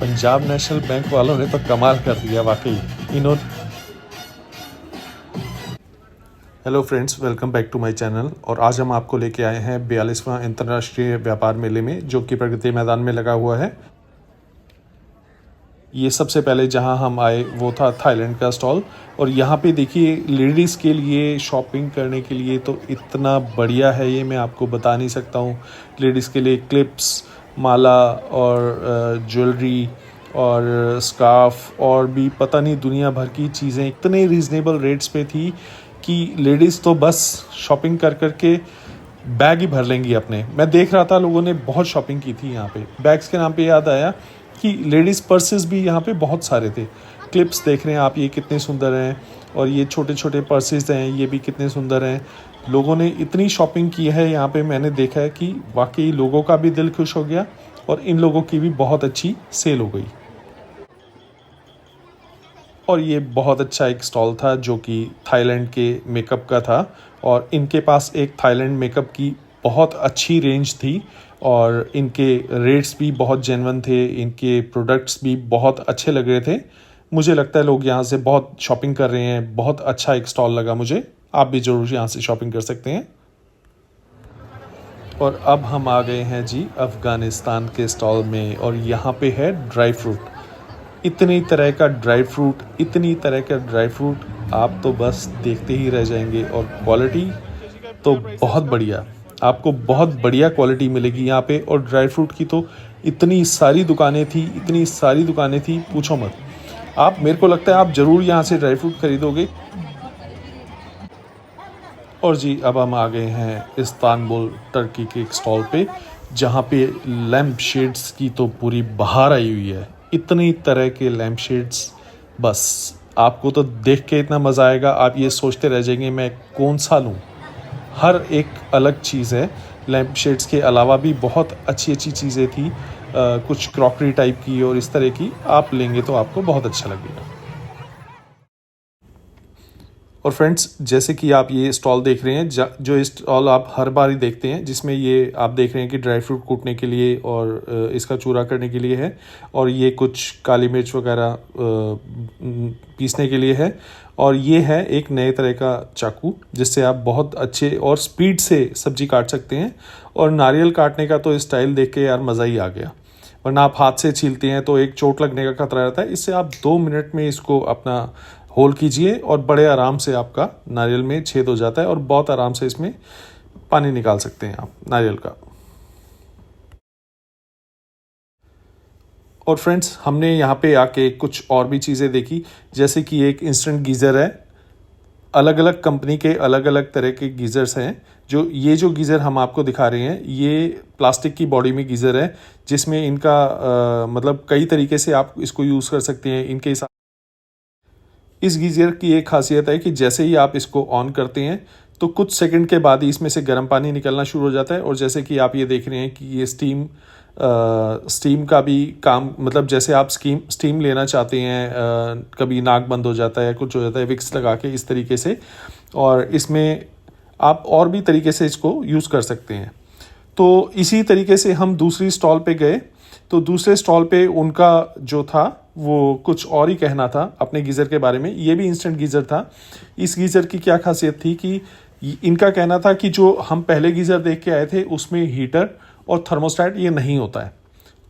Punjab national bank वालों ने तो कमाल कर दिया वाकई। इन्होंने hello friends, welcome back to my channel. और आज हम आपको लेके आए हैं 42वां अंतर्राष्ट्रीय व्यापार मेले में, जो कि प्रगति मैदान में लगा हुआ है। ये सबसे पहले जहां हम आए वो था थाईलैंड का स्टॉल। और यहाँ पे देखिए, लेडीज़ के लिए शॉपिंग करने के लिए तो इतना बढ़िया है ये, मैं आपको बता नहीं सकता हूँ। लेडीज़ के लिए क्लिप्स, माला और ज्वेलरी और स्कार्फ और भी पता नहीं दुनिया भर की चीज़ें इतने रीज़नेबल रेट्स पे थी कि लेडीज़ तो बस शॉपिंग कर कर के बैग ही भर लेंगी अपने। मैं देख रहा था लोगों ने बहुत शॉपिंग की थी यहाँ पे। बैग्स के नाम पे याद आया कि लेडीज़ पर्सेस भी यहाँ पे बहुत सारे थे। क्लिप्स देख रहे हैं आप, ये कितने सुंदर हैं। और ये छोटे छोटे पर्सेस हैं, ये भी कितने सुंदर हैं। लोगों ने इतनी शॉपिंग की है यहाँ पे, मैंने देखा है कि वाकई लोगों का भी दिल खुश हो गया और इन लोगों की भी बहुत अच्छी सेल हो गई। और ये बहुत अच्छा एक स्टॉल था जो कि थाईलैंड के मेकअप का था। और इनके पास एक थाईलैंड मेकअप की बहुत अच्छी रेंज थी और इनके रेट्स भी बहुत जेन्युइन थे। इनके प्रोडक्ट्स भी बहुत अच्छे लग रहे थे। मुझे लगता है लोग यहाँ से बहुत शॉपिंग कर रहे हैं। बहुत अच्छा एक स्टॉल लगा मुझे। आप भी ज़रूर यहाँ से शॉपिंग कर सकते हैं। और अब हम आ गए हैं जी अफ़गानिस्तान के स्टॉल में, और यहाँ पे है ड्राई फ्रूट। इतनी तरह का ड्राई फ्रूट, इतनी तरह का ड्राई फ्रूट, आप तो बस देखते ही रह जाएंगे। और क्वालिटी तो बहुत बढ़िया, आपको बहुत बढ़िया क्वालिटी मिलेगी यहाँ पे। और ड्राई फ्रूट की तो इतनी सारी दुकानें थी, इतनी सारी दुकानें थी, पूछो मत। आप, मेरे को लगता है आप ज़रूर यहाँ से ड्राई फ्रूट खरीदोगे। और जी अब हम आ गए हैं इस्तांबुल टर्की के एक स्टॉल पे, जहाँ पे लैम्प शेड्स की तो पूरी बहार आई हुई है। इतनी तरह के लैम्प शेड्स, बस आपको तो देख के इतना मज़ा आएगा, आप ये सोचते रह जाएंगे मैं कौन सा लूँ। हर एक अलग चीज़ है। लैम्प शेड्स के अलावा भी बहुत अच्छी अच्छी चीज़ें थी, कुछ क्रॉकरी टाइप की और इस तरह की। आप लेंगे तो आपको बहुत अच्छा लगेगा। और फ्रेंड्स, जैसे कि आप ये स्टॉल देख रहे हैं, जो स्टॉल आप हर बार ही देखते हैं, जिसमें ये आप देख रहे हैं कि ड्राई फ्रूट कूटने के लिए और इसका चूरा करने के लिए है। और ये कुछ काली मिर्च वगैरह पीसने के लिए है। और ये है एक नए तरह का चाकू, जिससे आप बहुत अच्छे और स्पीड से सब्जी काट सकते हैं। और नारियल काटने का तो स्टाइल देख के यार मज़ा ही आ गया। वरना आप हाथ से छीलते हैं तो एक चोट लगने का खतरा रहता है। इससे आप 2 मिनट में इसको अपना होल कीजिए और बड़े आराम से आपका नारियल में छेद हो जाता है। और बहुत आराम से इसमें पानी निकाल सकते हैं आप नारियल का। और फ्रेंड्स, हमने यहाँ पे आके कुछ और भी चीज़ें देखी, जैसे कि एक इंस्टेंट गीज़र है। अलग अलग कंपनी के अलग अलग तरह के गीज़र्स हैं। जो गीज़र हम आपको दिखा रहे हैं, ये प्लास्टिक की बॉडी में गीज़र है, जिसमें इनका मतलब कई तरीके से आप इसको यूज़ कर सकते हैं। इनके हिसाब, इस गीज़र की एक खासियत है कि जैसे ही आप इसको ऑन करते हैं तो कुछ सेकंड के बाद ही इसमें से गर्म पानी निकलना शुरू हो जाता है। और जैसे कि आप ये देख रहे हैं कि ये स्टीम का भी काम, मतलब जैसे आप स्टीम लेना चाहते हैं, कभी नाक बंद हो जाता है, कुछ हो जाता है, विक्स लगा के इस तरीके से। और इसमें आप और भी तरीके से इसको यूज़ कर सकते हैं। तो इसी तरीके से हम दूसरी स्टॉल पे गए, तो दूसरे स्टॉल पे उनका जो था वो कुछ और ही कहना था अपने गीज़र के बारे में। ये भी इंस्टेंट गीज़र था। इस गीज़र की क्या खासियत थी कि इनका कहना था कि जो हम पहले गीज़र देख के आए थे उसमें हीटर और थर्मोस्टेट ये नहीं होता है।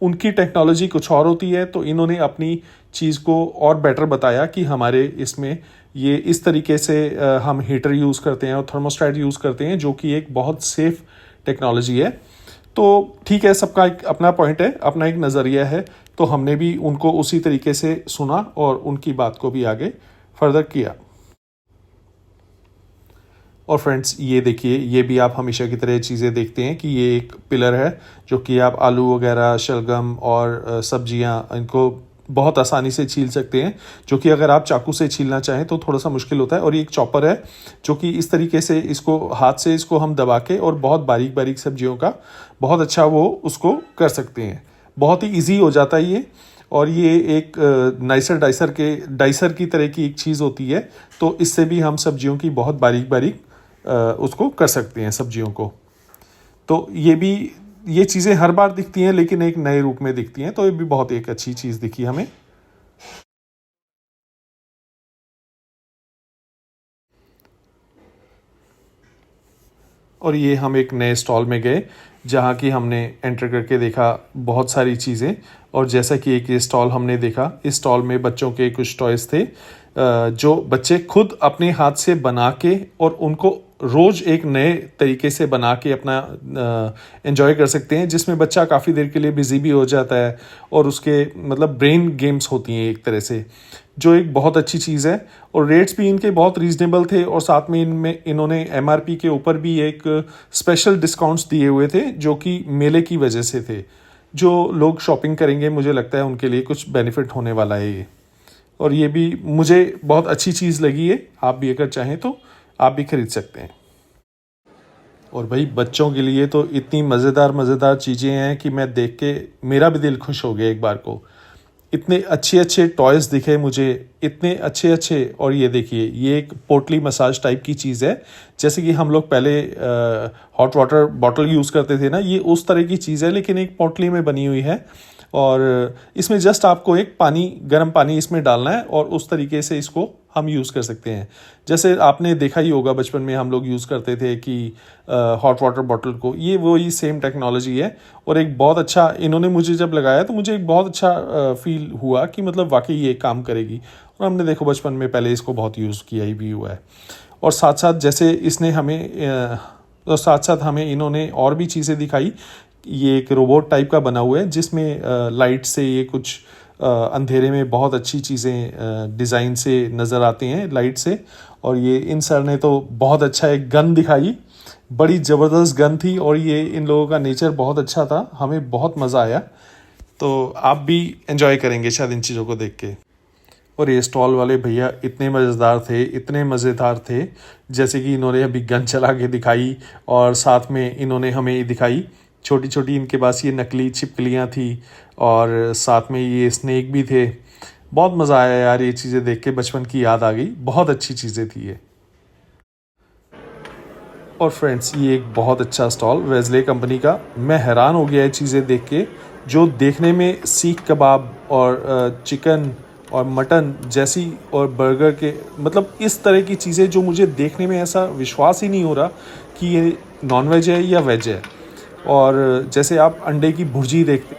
उनकी टेक्नोलॉजी कुछ और होती है। तो इन्होंने अपनी चीज़ को और बेटर बताया कि हमारे इसमें ये इस तरीके से हम हीटर यूज़ करते हैं और थर्मोस्टेट यूज़ करते हैं, जो कि एक बहुत सेफ़ टेक्नोलॉजी है। तो ठीक है, सबका एक अपना पॉइंट है, अपना एक नज़रिया है। तो हमने भी उनको उसी तरीके से सुना और उनकी बात को भी आगे फर्दर किया। और फ्रेंड्स, ये देखिए, ये भी आप हमेशा की तरह चीज़ें देखते हैं कि ये एक पिलर है, जो कि आप आलू वगैरह, शलगम और सब्जियां, इनको बहुत आसानी से छील सकते हैं। जो कि अगर आप चाकू से छीलना चाहें तो थोड़ा सा मुश्किल होता है। और ये एक चॉपर है, जो कि इस तरीके से इसको हाथ से इसको हम दबा के और बहुत बारीक बारीक सब्जियों का बहुत अच्छा वो उसको कर सकते हैं। बहुत ही ईजी हो जाता है ये। और ये एक डाइसर की तरह की एक चीज़ होती है। तो इससे भी हम सब्जियों की बहुत बारीक बारीक उसको कर सकते हैं, सब्जियों को। तो ये भी ये चीज़ें हर बार दिखती हैं लेकिन एक नए रूप में दिखती हैं, तो ये भी बहुत एक अच्छी चीज़ दिखी हमें। और ये हम एक नए स्टॉल में गए जहाँ की हमने एंटर करके देखा बहुत सारी चीज़ें। और जैसा कि एक ये स्टॉल हमने देखा, इस स्टॉल में बच्चों के कुछ टॉयज़ थे जो बच्चे खुद अपने हाथ से बना के और उनको रोज़ एक नए तरीके से बना के अपना एंजॉय कर सकते हैं, जिसमें बच्चा काफ़ी देर के लिए बिजी भी हो जाता है और उसके मतलब ब्रेन गेम्स होती हैं एक तरह से, जो एक बहुत अच्छी चीज़ है। और रेट्स भी इनके बहुत रीजनेबल थे और साथ में इनमें इन्होंने एमआरपी के ऊपर भी एक स्पेशल डिस्काउंट्स दिए हुए थे जो कि मेले की वजह से थे। जो लोग शॉपिंग करेंगे मुझे लगता है उनके लिए कुछ बेनिफिट होने वाला है ये, और ये भी मुझे बहुत अच्छी चीज़ लगी है। आप भी अगर चाहें तो आप भी खरीद सकते हैं। और भाई बच्चों के लिए तो इतनी मज़ेदार चीज़ें हैं कि मैं देख के मेरा भी दिल खुश हो गया एक बार को। इतने अच्छे अच्छे टॉयज़ दिखे मुझे, इतने अच्छे अच्छे। और ये देखिए, ये एक पोटली मसाज टाइप की चीज़ है, जैसे कि हम लोग पहले हॉट वाटर बॉटल यूज़ करते थे ना, ये उस तरह की चीज़ है लेकिन एक पोटली में बनी हुई है। और इसमें जस्ट आपको एक गर्म पानी इसमें डालना है और उस तरीके से इसको हम यूज़ कर सकते हैं। जैसे आपने देखा ही होगा बचपन में हम लोग यूज़ करते थे कि हॉट वाटर बॉटल को, ये वही सेम टेक्नोलॉजी है। और एक बहुत अच्छा इन्होंने मुझे जब लगाया तो मुझे एक बहुत अच्छा फील हुआ कि मतलब वाकई ये काम करेगी। और हमने देखो बचपन में पहले इसको बहुत यूज़ किया ही भी हुआ है। और साथ साथ जैसे इसने हमें और साथ साथ हमें इन्होंने और भी चीज़ें दिखाई। ये एक रोबोट टाइप का बना हुआ है जिसमें लाइट से ये कुछ अंधेरे में बहुत अच्छी चीज़ें डिज़ाइन से नज़र आती हैं लाइट से। और ये इन सर ने तो बहुत अच्छा एक गन दिखाई, बड़ी ज़बरदस्त गन थी। और ये इन लोगों का नेचर बहुत अच्छा था, हमें बहुत मज़ा आया। तो आप भी एंजॉय करेंगे शायद इन चीज़ों को देख के। और ये स्टॉल वाले भैया इतने मज़ेदार थे, इतने मज़ेदार थे। जैसे कि इन्होंने अभी गन चला के दिखाई और साथ में इन्होंने हमें दिखाई छोटी छोटी इनके पास ये नकली छिपकलियाँ थी और साथ में ये स्नेक भी थे। बहुत मज़ा आया यार, ये चीज़ें देख के बचपन की याद आ गई। बहुत अच्छी चीज़ें थी ये। और फ्रेंड्स, ये एक बहुत अच्छा स्टॉल वेज़ले कंपनी का, मैं हैरान हो गया ये चीज़ें देख के, जो देखने में सीख कबाब और चिकन और मटन जैसी और बर्गर के मतलब इस तरह की चीज़ें जो मुझे देखने में ऐसा विश्वास ही नहीं हो रहा कि ये नॉन वेज है या वेज है। और जैसे आप अंडे की भुर्जी देखते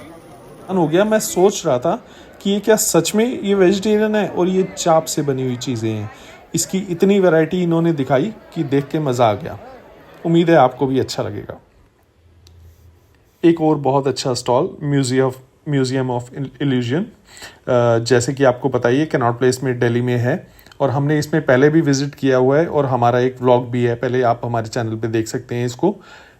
हो गया, मैं सोच रहा था कि ये क्या सच में ये वेजिटेरियन है। और ये चाप से बनी हुई चीज़ें हैं, इसकी इतनी वैरायटी इन्होंने दिखाई कि देख के मज़ा आ गया। उम्मीद है आपको भी अच्छा लगेगा। एक और बहुत अच्छा स्टॉल म्यूज़ियम ऑफ इल्यूजन, जैसे कि आपको पता ही है कैनॉट प्लेस में दिल्ली में है। और हमने इसमें पहले भी विज़िट किया हुआ है और हमारा एक व्लॉग भी है, पहले आप हमारे चैनल पे देख सकते हैं इसको।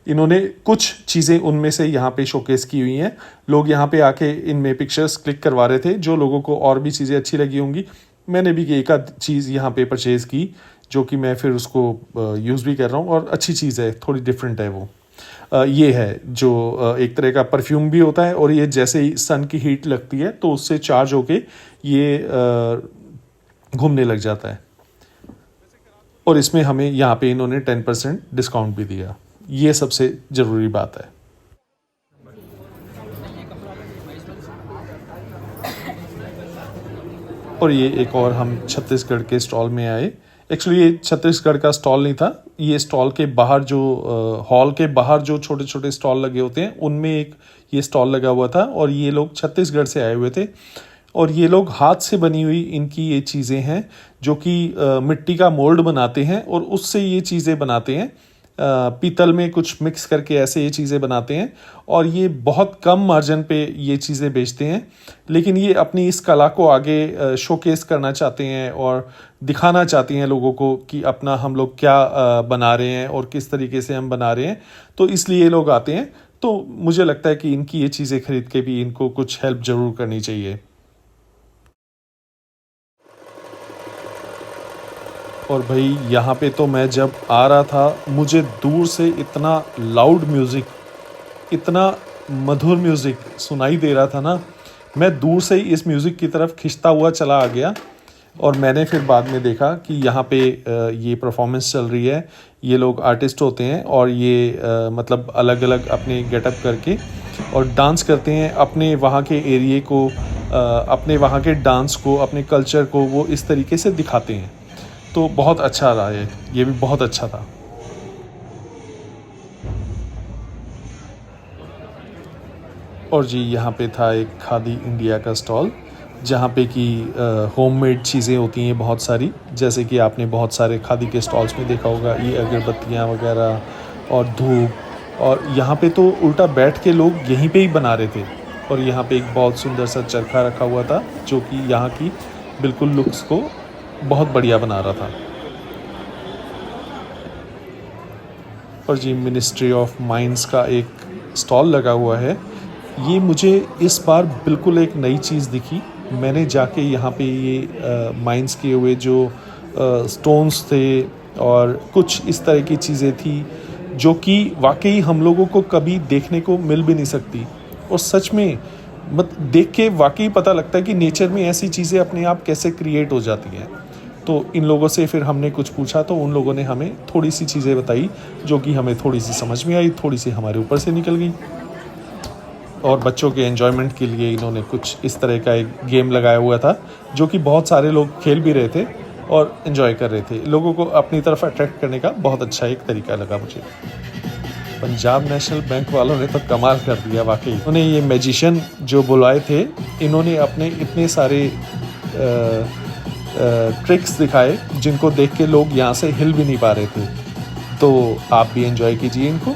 इन्होंने कुछ चीज़ें उनमें से यहाँ पे शोकेस की हुई हैं। लोग यहाँ पे आके इनमें पिक्चर्स क्लिक करवा रहे थे, जो लोगों को और भी चीज़ें अच्छी लगी होंगी। मैंने भी एक आध चीज़ यहाँ पे परचेज़ की जो कि मैं फिर उसको यूज़ भी कर रहा हूँ और अच्छी चीज़ है, थोड़ी डिफरेंट है वो। ये है जो एक तरह का परफ्यूम भी होता है और ये जैसे ही सन की हीट लगती है तो उससे चार्ज होके ये घूमने लग जाता है। और इसमें हमें यहाँ पे इन्होंने 10% डिस्काउंट भी दिया, ये सबसे ज़रूरी बात है। और ये एक और हम छत्तीसगढ़ के स्टॉल में आए। एक्चुअली ये छत्तीसगढ़ का स्टॉल नहीं था, ये स्टॉल के बाहर जो हॉल के बाहर जो छोटे छोटे स्टॉल लगे होते हैं उनमें एक ये स्टॉल लगा हुआ था। और ये लोग छत्तीसगढ़ से आए हुए थे और ये लोग हाथ से बनी हुई इनकी ये चीज़ें हैं जो कि मिट्टी का मोल्ड बनाते हैं और उससे ये चीज़ें बनाते हैं। पीतल में कुछ मिक्स करके ऐसे ये चीज़ें बनाते हैं और ये बहुत कम मार्जिन पे ये चीज़ें बेचते हैं। लेकिन ये अपनी इस कला को आगे शोकेस करना चाहते हैं और दिखाना चाहते हैं लोगों को कि अपना हम लोग क्या बना रहे हैं और किस तरीके से हम बना रहे हैं, तो इसलिए ये लोग आते हैं। तो मुझे लगता है कि इनकी ये चीज़ें खरीद के भी इनको कुछ हेल्प ज़रूर करनी चाहिए। और भाई यहाँ पे तो मैं जब आ रहा था मुझे दूर से इतना लाउड म्यूज़िक, इतना मधुर म्यूज़िक सुनाई दे रहा था ना, मैं दूर से ही इस म्यूज़िक की तरफ खिंचता हुआ चला आ गया। और मैंने फिर बाद में देखा कि यहाँ पे ये परफॉर्मेंस चल रही है, ये लोग आर्टिस्ट होते हैं और ये मतलब अलग अलग अपने गेटअप करके और डांस करते हैं अपने वहाँ के एरिए को, अपने वहाँ के डांस को, अपने कल्चर को वो इस तरीके से दिखाते हैं। तो बहुत अच्छा रहा ये भी बहुत अच्छा था। और जी यहाँ पे था एक खादी इंडिया का स्टॉल, जहाँ पे कि होममेड चीज़ें होती हैं बहुत सारी, जैसे कि आपने बहुत सारे खादी के स्टॉल्स में देखा होगा, ये अगरबत्तियाँ वगैरह और धूप। और यहाँ पे तो उल्टा बैठ के लोग यहीं पे ही बना रहे थे। और यहाँ पे एक बहुत सुंदर सा चरखा रखा हुआ था जो कि यहाँ की बिल्कुल लुक्स को बहुत बढ़िया बना रहा था। और जी मिनिस्ट्री ऑफ माइंस का एक स्टॉल लगा हुआ है। ये मुझे इस बार बिल्कुल एक नई चीज़ दिखी। मैंने जाके यहाँ पे ये माइंस किए हुए जो स्टोन्स थे और कुछ इस तरह की चीज़ें थी जो कि वाकई हम लोगों को कभी देखने को मिल भी नहीं सकती। और सच में देख के वाकई पता लगता है कि नेचर में ऐसी चीज़ें अपने आप कैसे क्रिएट हो जाती हैं। तो इन लोगों से फिर हमने कुछ पूछा तो उन लोगों ने हमें थोड़ी सी चीज़ें बताई जो कि हमें थोड़ी सी समझ में आई, थोड़ी सी हमारे ऊपर से निकल गई। और बच्चों के एन्जॉयमेंट के लिए इन्होंने कुछ इस तरह का एक गेम लगाया हुआ था जो कि बहुत सारे लोग खेल भी रहे थे और इन्जॉय कर रहे थे। लोगों को अपनी तरफ अट्रैक्ट करने का बहुत अच्छा एक तरीका लगा मुझे। पंजाब नेशनल बैंक वालों ने तो कमाल कर दिया वाकई। उन्होंने ये मैजिशियन जो बुलाए थे, इन्होंने अपने इतने सारे ट्रिक्स दिखाए जिनको देख के लोग यहाँ से हिल भी नहीं पा रहे थे। तो आप भी एंजॉय कीजिए इनको।